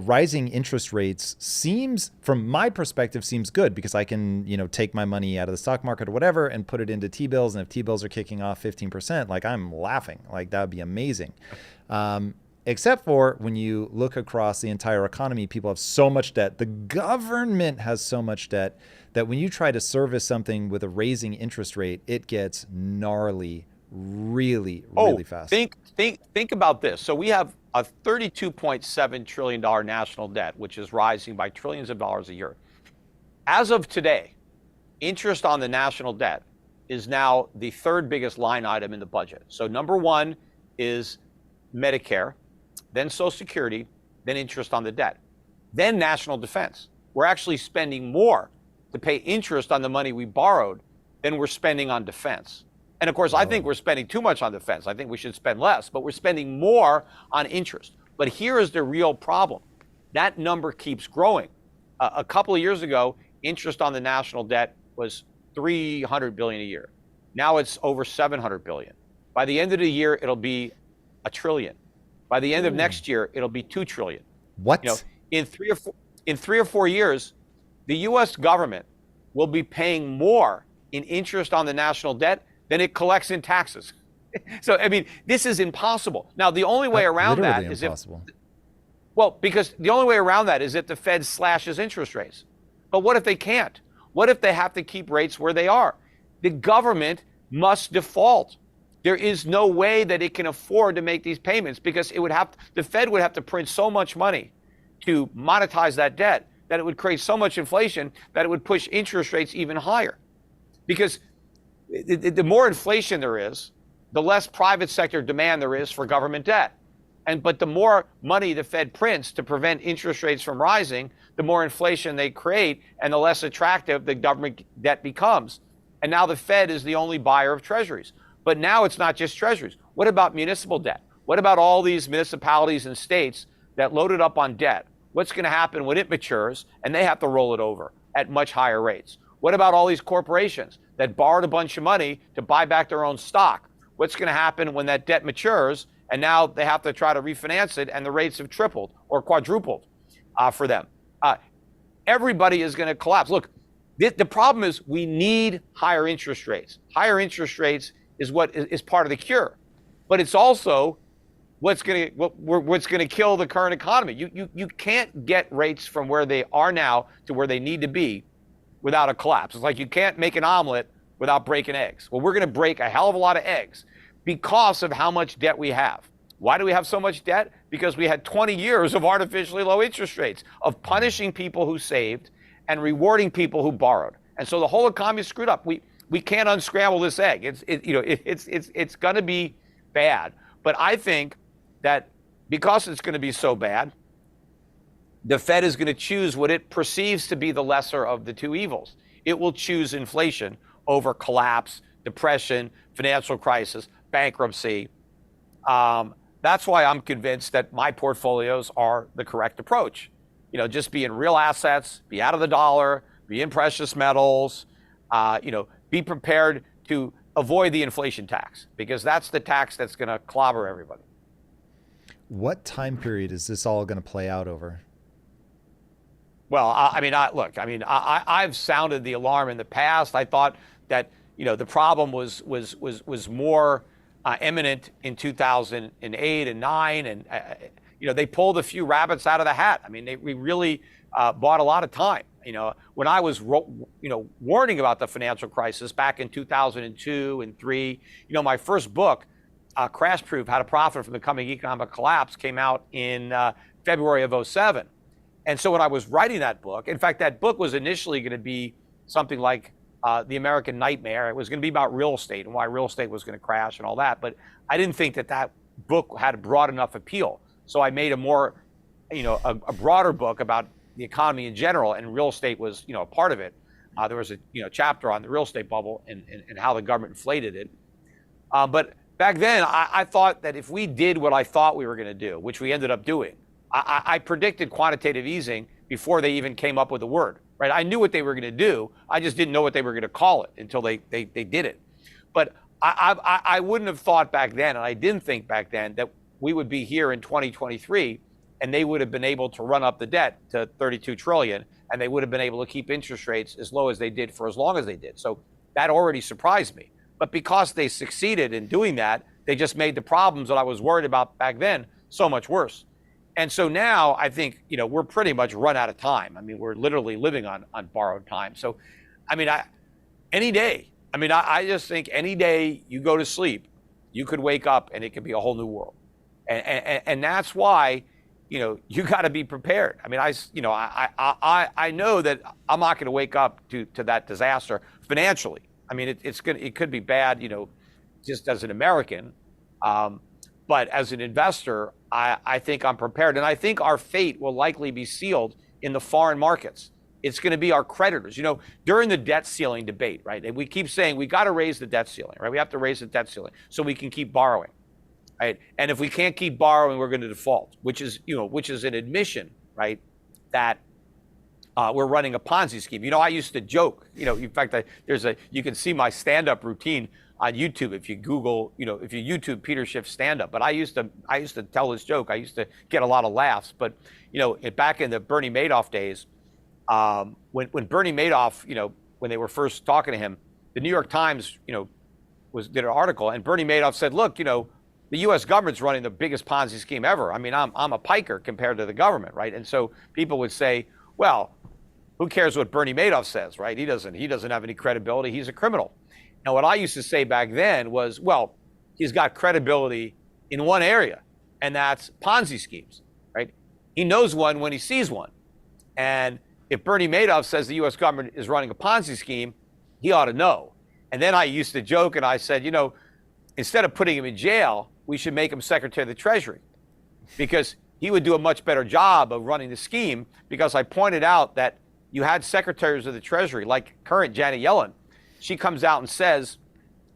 rising interest rates seems, from my perspective, seems good because I can, take my money out of the stock market or whatever and put it into T-bills. And if T-bills are kicking off 15%, like I'm laughing, like that would be amazing. Except for when you look across the entire economy, people have so much debt. The government has so much debt that when you try to service something with a raising interest rate, it gets gnarly really fast. Think about this. So we have a $32.7 trillion national debt, which is rising by trillions of dollars a year. As of today, interest on the national debt is now the third biggest line item in the budget. So number one is Medicare, then Social Security, then interest on the debt, then national defense. We're actually spending more to pay interest on the money we borrowed than we're spending on defense. And of course, I think we're spending too much on defense. I think we should spend less, but we're spending more on interest. But here is the real problem. That number keeps growing. A couple of years ago, interest on the national debt was $300 billion a year. Now it's over $700 billion. By the end of the year, it'll be $1 trillion. By the end of next year, it'll be $2 trillion. What? In three or four years, the U.S. government will be paying more in interest on the national debt than it collects in taxes. So, I mean, this is impossible. Now, the only way around that is because the only way around that is if the Fed slashes interest rates. But what if they can't? What if they have to keep rates where they are? The government must default. There is no way that it can afford to make these payments because the Fed would have to print so much money to monetize that debt that it would create so much inflation that it would push interest rates even higher. Because the more inflation there is, the less private sector demand there is for government debt. But the more money the Fed prints to prevent interest rates from rising, the more inflation they create and the less attractive the government debt becomes. And now the Fed is the only buyer of treasuries. But now it's not just treasuries. What about municipal debt? What about all these municipalities and states that loaded up on debt? What's going to happen when it matures and they have to roll it over at much higher rates? What about all these corporations that borrowed a bunch of money to buy back their own stock? What's going to happen when that debt matures and now they have to try to refinance it and the rates have tripled or quadrupled for them? Everybody is going to collapse. Look, the problem is we need higher interest rates. Higher interest rates is what is part of the cure, but it's also what's going to kill the current economy. You can't get rates from where they are now to where they need to be without a collapse. It's like you can't make an omelet without breaking eggs. Well, we're going to break a hell of a lot of eggs because of how much debt we have. Why do we have so much debt? Because we had 20 years of artificially low interest rates, of punishing people who saved and rewarding people who borrowed. And so the whole economy is screwed up. We can't unscramble this egg. It's going to be bad. But I think that because it's going to be so bad, the Fed is going to choose what it perceives to be the lesser of the two evils. It will choose inflation over collapse, depression, financial crisis, bankruptcy. That's why I'm convinced that my portfolios are the correct approach. Just be in real assets, be out of the dollar, be in precious metals, be prepared to avoid the inflation tax because that's the tax that's going to clobber everybody. What time period is this all going to play out over? Well, I've sounded the alarm in the past. I thought that, the problem was more imminent in 2008 and 9. And, they pulled a few rabbits out of the hat. I mean, we really bought a lot of time. When I was, warning about the financial crisis back in 2002 and 3, my first book, Crash Proof, How to Profit from the Coming Economic Collapse, came out in February of 07. And so when I was writing that book, in fact, that book was initially going to be something like The American Nightmare. It was going to be about real estate and why real estate was going to crash and all that. But I didn't think that book had a broad enough appeal. So I made a more, a broader book about the economy in general, and real estate was, a part of it. There was a, chapter on the real estate bubble and how the government inflated it. But back then, I thought that if we did what I thought we were going to do, which we ended up doing, I predicted quantitative easing before they even came up with the word, right? I knew what they were going to do. I just didn't know what they were going to call it until they did it. But I wouldn't have thought back then, and I didn't think back then, that we would be here in 2023 and they would have been able to run up the debt to 32 trillion, and they would have been able to keep interest rates as low as they did for as long as they did. So that already surprised me. But because they succeeded in doing that, they just made the problems that I was worried about back then so much worse. And so now I think, we're pretty much run out of time. I mean, we're literally living on borrowed time. So, I mean, any day, I just think any day you go to sleep, you could wake up and it could be a whole new world. And that's why, you got to be prepared. I mean, I know that I'm not going to wake up to that disaster financially. I mean, it could be bad, just as an American. But as an investor, I think I'm prepared. And I think our fate will likely be sealed in the foreign markets. It's going to be our creditors. During the debt ceiling debate, right? And we keep saying we got to raise the debt ceiling, right? We have to raise the debt ceiling so we can keep borrowing, right? And if we can't keep borrowing, we're going to default, which is an admission, right? That we're running a Ponzi scheme. I used to joke, in fact, you can see my stand-up routine on YouTube if you Google, if you YouTube Peter Schiff stand-up. But I used to tell this joke. I used to get a lot of laughs. But back in the Bernie Madoff days, when Bernie Madoff, when they were first talking to him, the New York Times, did an article, and Bernie Madoff said, look, the U.S. government's running the biggest Ponzi scheme ever. I mean, I'm a piker compared to the government, right? And so people would say, well, who cares what Bernie Madoff says, right? He doesn't have any credibility. He's a criminal. And what I used to say back then was, well, he's got credibility in one area, and that's Ponzi schemes, right? He knows one when he sees one. And if Bernie Madoff says the U.S. government is running a Ponzi scheme, he ought to know. And then I used to joke, and I said, instead of putting him in jail, we should make him Secretary of the Treasury, because he would do a much better job of running the scheme, because I pointed out that you had secretaries of the Treasury, like current Janet Yellen. She comes out and says,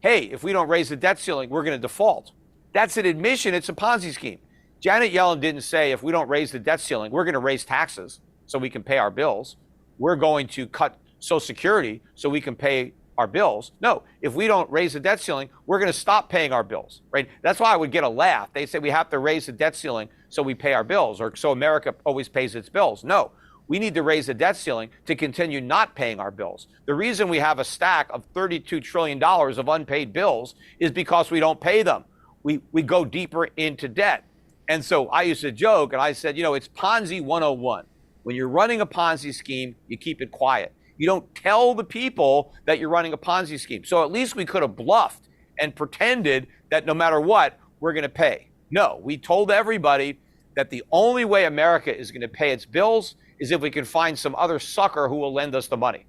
hey, if we don't raise the debt ceiling, we're going to default. That's an admission it's a Ponzi scheme. Janet Yellen didn't say, if we don't raise the debt ceiling, we're going to raise taxes so we can pay our bills. We're going to cut Social Security so we can pay our bills. No, if we don't raise the debt ceiling, we're going to stop paying our bills, right? That's why I would get a laugh. They say we have to raise the debt ceiling so we pay our bills, or so America always pays its bills. No. We need to raise the debt ceiling to continue not paying our bills. The reason we have a stack of $32 trillion of unpaid bills is because we don't pay them. We go deeper into debt. And so I used to joke, and I said, it's Ponzi 101. When you're running a Ponzi scheme, you keep it quiet. You don't tell the people that you're running a Ponzi scheme. So at least we could have bluffed and pretended that no matter what, we're going to pay. No, we told everybody that the only way America is going to pay its bills is if we can find some other sucker who will lend us the money.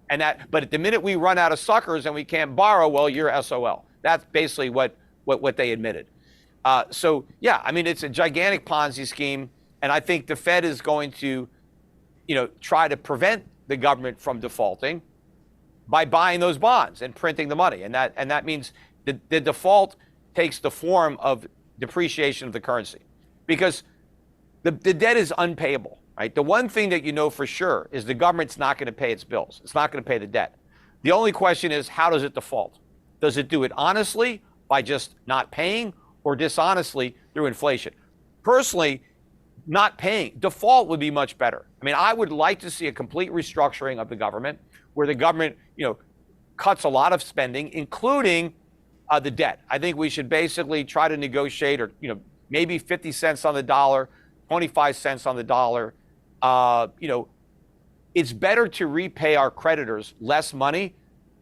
But at the minute we run out of suckers and we can't borrow, well, you're SOL. That's basically what they admitted. So yeah, I mean, it's a gigantic Ponzi scheme, and I think the Fed is going to, try to prevent the government from defaulting by buying those bonds and printing the money, and that means the default takes the form of depreciation of the currency, because the debt is unpayable. Right? The one thing that you know for sure is the government's not going to pay its bills. It's not going to pay the debt. The only question is, how does it default? Does it do it honestly by just not paying, or dishonestly through inflation? Personally, not paying, default would be much better. I mean, I would like to see a complete restructuring of the government, where the government, cuts a lot of spending, including the debt. I think we should basically try to negotiate, or maybe 50 cents on the dollar, 25 cents on the dollar. It's better to repay our creditors less money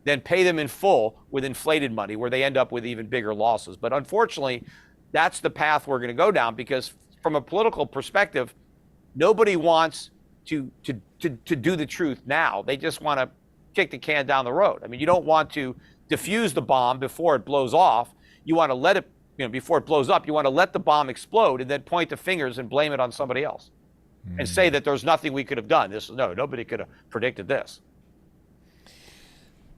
than pay them in full with inflated money, where they end up with even bigger losses. But unfortunately, that's the path we're going to go down, because from a political perspective, nobody wants to do the truth now. They just want to kick the can down the road. I mean, you don't want to defuse the bomb before it blows off. You want to let it, before it blows up, you want to let the bomb explode and then point the fingers and blame it on somebody else. And say that there's nothing we could have done. Nobody could have predicted this.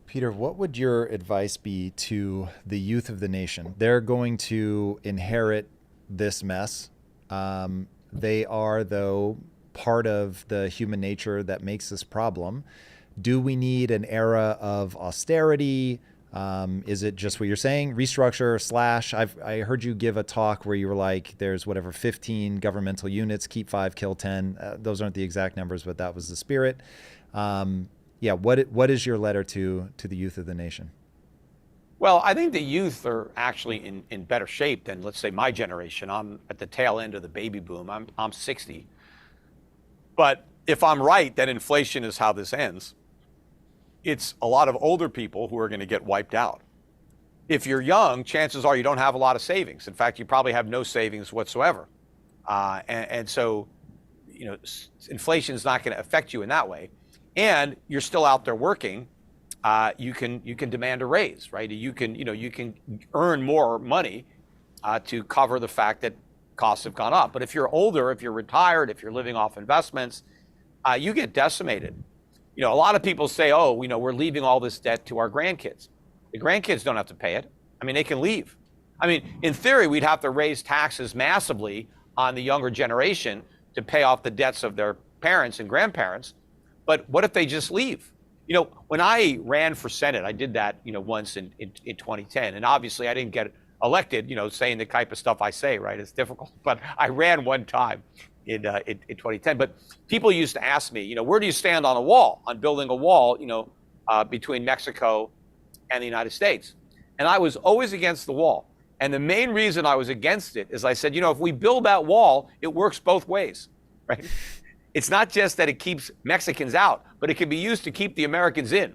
Peter, what would your advice be to the youth of the nation? They're going to inherit this mess. They are, though, part of the human nature that makes this problem. Do we need an era of austerity? Is it just what you're saying, restructure slash? I heard you give a talk where you were like, there's whatever 15 governmental units, keep 5, kill 10. Those aren't the exact numbers, but that was the spirit. Yeah, what is your letter to the youth of the nation? Well, I think the youth are actually in better shape than, let's say, my generation. I'm at the tail end of the baby boom. I'm 60. But if I'm right that inflation is how this ends, it's a lot of older people who are going to get wiped out. If you're young, chances are you don't have a lot of savings. In fact, you probably have no savings whatsoever. And so, inflation is not going to affect you in that way. And you're still out there working. You can demand a raise, right? You can earn more money to cover the fact that costs have gone up. But if you're older, if you're retired, if you're living off investments, you get decimated. A lot of people say, oh, we're leaving all this debt to our grandkids. The grandkids don't have to pay it. I mean, they can leave. I mean, in theory, we'd have to raise taxes massively on the younger generation to pay off the debts of their parents and grandparents. But what if they just leave? When I ran for Senate, I did that, once in 2010. And obviously I didn't get elected, saying the type of stuff I say, right? It's difficult. But I ran one time in 2010. But people used to ask me, where do you stand on a wall, on building a wall, between Mexico and the United States? And I was always against the wall. And the main reason I was against it is I said, if we build that wall, it works both ways, right? It's not just that it keeps Mexicans out, but it can be used to keep the Americans in.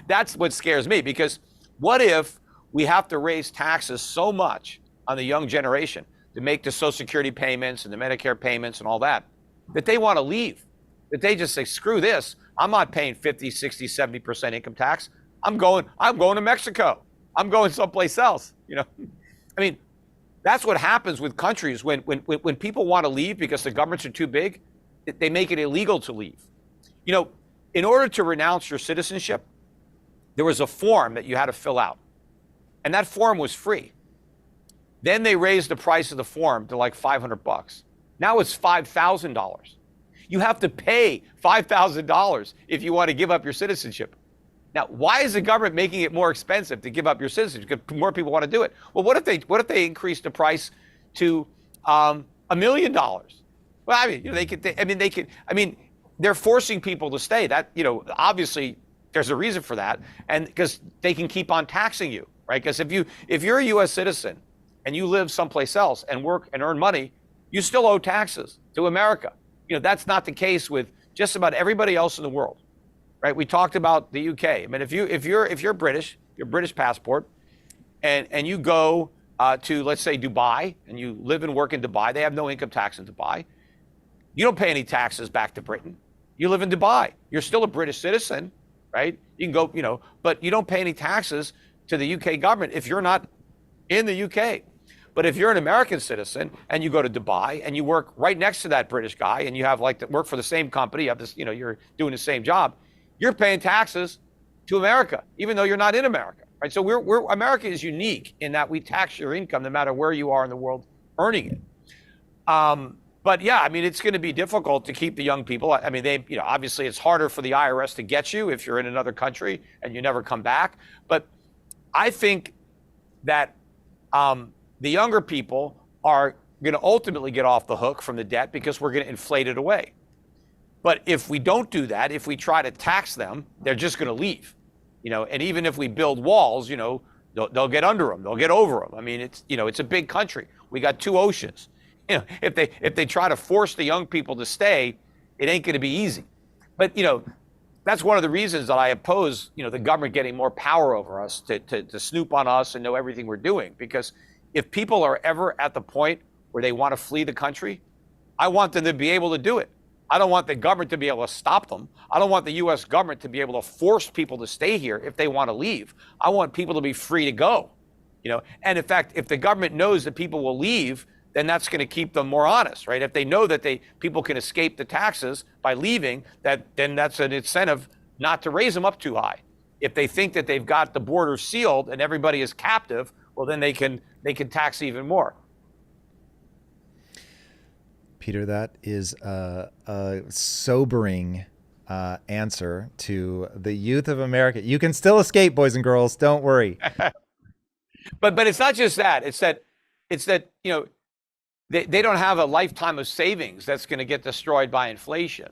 That's what scares me, because what if we have to raise taxes so much on the young generation to make the Social Security payments and the Medicare payments and all that they want to leave, that they just say, screw this, I'm not paying 50, 60, 70% income tax. I'm going to Mexico. I'm going someplace else. I mean, that's what happens with countries when people want to leave because the governments are too big. They make it illegal to leave. In order to renounce your citizenship, there was a form that you had to fill out. And that form was free. Then they raised the price of the form to like $500. Now it's $5,000. You have to pay $5,000 if you want to give up your citizenship. Now, why is the government making it more expensive to give up your citizenship? Because more people want to do it. Well, what if they increase the price to $1 million? Well, I mean, they're forcing people to stay. That, obviously there's a reason for that, and because they can keep on taxing you, right? Because if you're a U.S. citizen and you live someplace else and work and earn money, you still owe taxes to America. That's not the case with just about everybody else in the world, right? We talked about the UK. I mean, if you're British, your British passport, and you go to, let's say, Dubai, and you live and work in Dubai, they have no income tax in Dubai. You don't pay any taxes back to Britain. You live in Dubai. You're still a British citizen, right? You can go, but you don't pay any taxes to the UK government if you're not in the UK. But if you're an American citizen and you go to Dubai and you work right next to that British guy and you have work for the same company, you have this, you're doing the same job, you're paying taxes to America, even though you're not in America, right? So America is unique in that we tax your income no matter where you are in the world earning it. But yeah, I mean, it's going to be difficult to keep the young people. I mean, obviously it's harder for the IRS to get you if you're in another country and you never come back. But I think that the younger people are going to ultimately get off the hook from the debt because we're going to inflate it away. But if we don't do that, if we try to tax them, they're just going to leave. And even if we build walls, they'll get under them, they'll get over them. I mean, it's a big country. We got 2 oceans. If they try to force the young people to stay, it ain't going to be easy. But that's one of the reasons that I oppose the government getting more power over us to snoop on us and know everything we're doing. Because if people are ever at the point where they want to flee the country, I want them to be able to do it. I don't want the government to be able to stop them. I don't want the U.S. government to be able to force people to stay here if they want to leave. I want people to be free to go. And in fact, if the government knows that people will leave, then that's going to keep them more honest, right? If they know that people can escape the taxes by leaving, then that's an incentive not to raise them up too high. If they think that they've got the border sealed and everybody is captive, well, then they can tax even more. Peter, that is a sobering answer to the youth of America. You can still escape, boys and girls. Don't worry. But it's not just that. It's that they don't have a lifetime of savings that's going to get destroyed by inflation.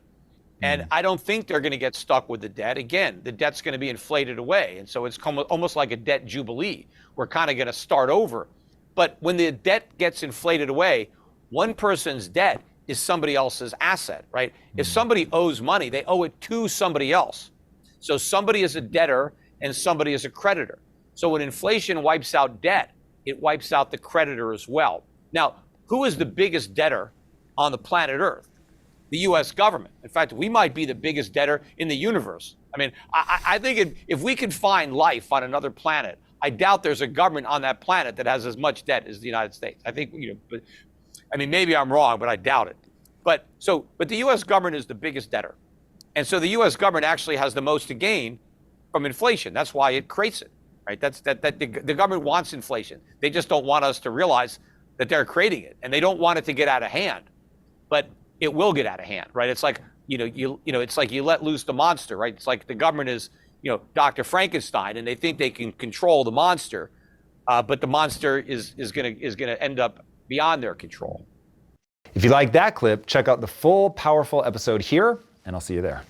And I don't think they're going to get stuck with the debt. Again, the debt's going to be inflated away. And so it's almost like a debt jubilee. We're kind of going to start over. But when the debt gets inflated away, one person's debt is somebody else's asset, right? If somebody owes money, they owe it to somebody else. So somebody is a debtor and somebody is a creditor. So when inflation wipes out debt, it wipes out the creditor as well. Now, who is the biggest debtor on the planet Earth? The U.S. government. In fact, we might be the biggest debtor in the universe. I mean, I think if we could find life on another planet, I doubt there's a government on that planet that has as much debt as the United States. I think, but I mean, maybe I'm wrong, but I doubt it. But the U.S. government is the biggest debtor. And so the U.S. government actually has the most to gain from inflation. That's why it creates it, right? The government wants inflation. They just don't want us to realize that they're creating it, and they don't want it to get out of hand. But it will get out of hand, right? It's like, it's like you let loose the monster, right? It's like the government is, Dr. Frankenstein, and they think they can control the monster, but the monster is gonna end up beyond their control. If you like that clip, check out the full powerful episode here, and I'll see you there.